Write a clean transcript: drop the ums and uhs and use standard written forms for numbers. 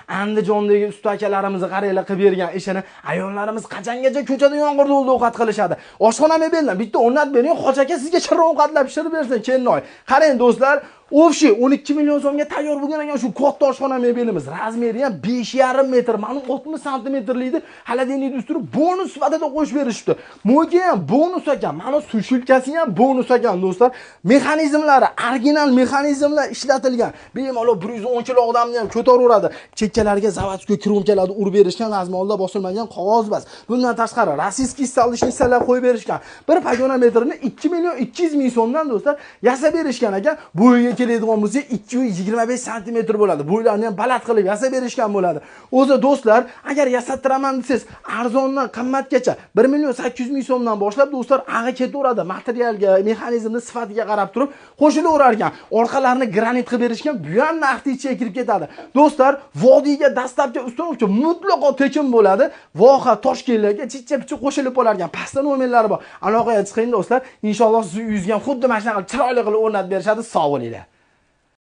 Andijondagi usta akalarimiz qaranglar qilib bergan ishini ayollarimiz qachongacha ko'chada yomg'irda ovqat qilishadi. Oshxona mebeldan bitta o'rnatib bering, Xo'ja aka sizga shirin ovqatlar pishirib bersin kelinoy. Qarang do'stlar, O'fshi 12 million so'mga tayyor bo'lgan ekan shu katta oshxona mebelimiz. Razmeri ham 5,5 metr, mana 60 santimetrlikni холодильник dusturi bonus sifatida qo'shib berishibdi. Mo'ga ham bonus ekan, mana sushilkasi ham bonus ekan do'stlar. Mexanizmlari original mexanizmlar ishlatilgan. Bemalol 110 kilo odamni ham ko'taraveradi. Chekkalariga zavodskiy kromkalarni urib berishgan, azmonda bosilmagan qog'oz bas. Bundan tashqari rossiyskiy stalishnisalar qo'yib berishgan. Bir pagonometrini 2 million 200 ming so'mdan do'stlar yasab berishgan ekan. Bo'yiga keladigan bo'lsa 225 cm bo'ladi. Bo'ylarni ham baland qilib yasab berishgan bo'ladi. O'zi do'stlar, agar yasattiraman desangiz, arzondan qimmatgacha 1 million 800 ming so'mdan boshlab do'stlar ag'i ketaveradi. Materialga, mexanizmni sifatiga qarab turib qo'shilaverar ekan. Orqalarini granit qilib berishgan, bu ham naqd ichiga kirib ketadi. Do'stlar, vodiyga dastlabki ustunovchi mutlaqo tekin bo'ladi. Voha Toshkentlarga chicha-picha qo'shilib bo'lar ekan. Pastda nomerlari bor. Aloqaga chiqing do'stlar. Inshaalloh siz uyingizga xuddi mana shunaqa chiroyli qilib o'rnatib berishadi. Sog' bo'linglar.